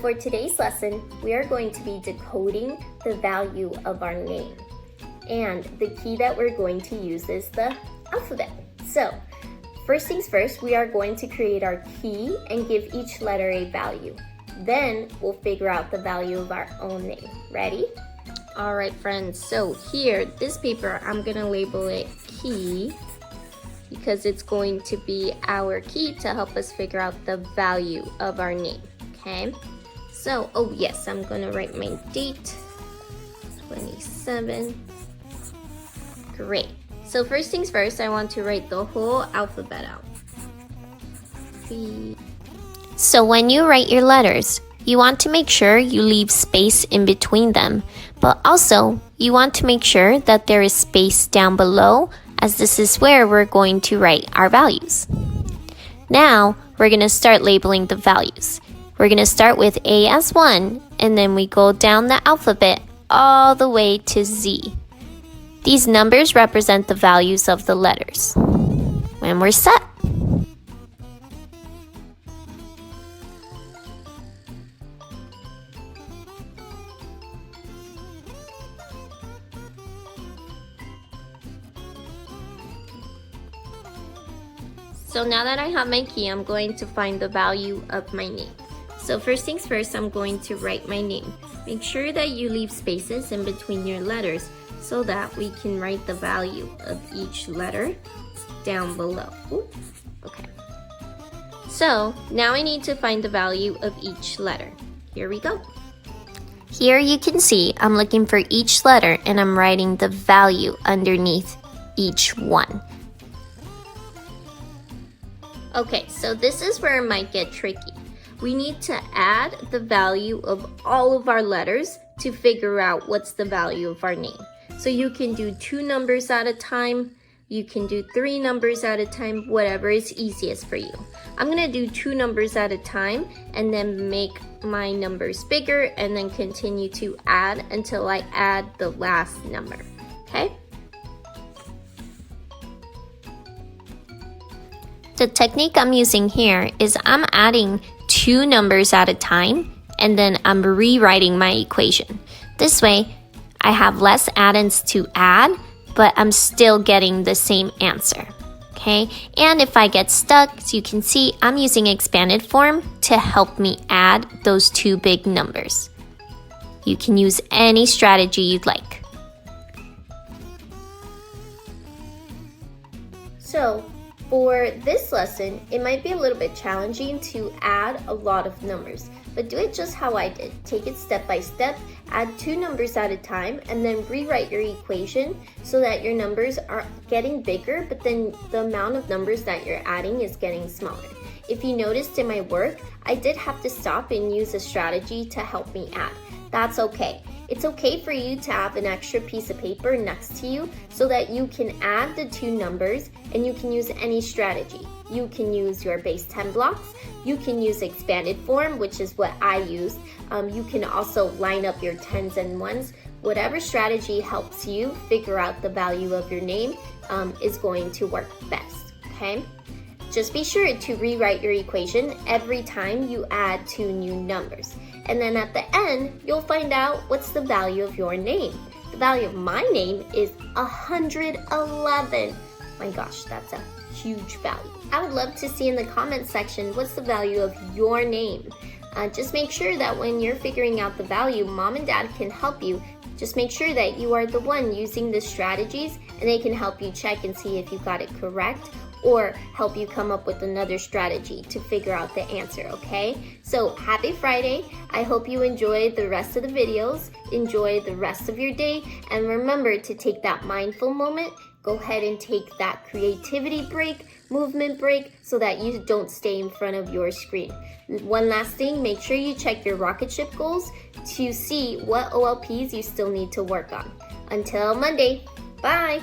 for today's lesson, we are going to be decoding the value of our name. And the key that we're going to use is the alphabet. So, first things first, we are going to create our key and give each letter a value. Then we'll figure out the value of our own name. Ready? All right, friends. So here, this paper, I'm gonna label it key because it's going to be our key to help us figure out the value of our name, okay? So, oh yes, I'm gonna write my date, 27. Great. So first things first, I want to write the whole alphabet out. So when you write your letters, you want to make sure you leave space in between them, but also you want to make sure that there is space down below, as this is where we're going to write our values. Now, we're going to start labeling the values. We're going to start with A as 1, and then we go down the alphabet all the way to Z. These numbers represent the values of the letters. When we're set. So now that I have my key, I'm going to find the value of my name. So first things first, I'm going to write my name. Make sure that you leave spaces in between your letters so that we can write the value of each letter down below. Ooh, okay. So now I need to find the value of each letter. Here we go. Here you can see I'm looking for each letter and I'm writing the value underneath each one. Okay, so this is where it might get tricky. We need to add the value of all of our letters to figure out what's the value of our name. So you can do 2 numbers at a time, you can do 3 numbers at a time, whatever is easiest for you. I'm gonna do 2 numbers at a time and then make my numbers bigger and then continue to add until I add the last number, okay? The technique I'm using here is I'm adding 2 numbers at a time and then I'm rewriting my equation. This way, I have less addends to add, but I'm still getting the same answer, okay? And if I get stuck, as you can see, I'm using expanded form to help me add those 2 big numbers. You can use any strategy you'd like. So, for this lesson, it might be a little bit challenging to add a lot of numbers, but do it just how I did. Take it step by step, add 2 numbers at a time, and then rewrite your equation so that your numbers are getting bigger, but then the amount of numbers that you're adding is getting smaller. If you noticed in my work, I did have to stop and use a strategy to help me add. That's okay. It's okay for you to have an extra piece of paper next to you so that you can add the 2 numbers and you can use any strategy. You can use your base 10 blocks, you can use expanded form, which is what I used. You can also line up your 10s and 1s. Whatever strategy helps you figure out the value of your name is going to work best, okay? Just be sure to rewrite your equation every time you add 2 new numbers. And then at the end, you'll find out what's the value of your name. The value of my name is 111. My gosh, that's a huge value. I would love to see in the comment section what's the value of your name. Just make sure that when you're figuring out the value, mom and dad can help you. Just make sure that you are the one using the strategies and they can help you check and see if you got it correct or help you come up with another strategy to figure out the answer, okay? So happy Friday. I hope you enjoy the rest of the videos, enjoy the rest of your day, and remember to take that mindful moment. Go ahead and take that creativity break, movement break, so that you don't stay in front of your screen. One last thing, make sure you check your rocket ship goals to see what OLPs you still need to work on. Until Monday, bye!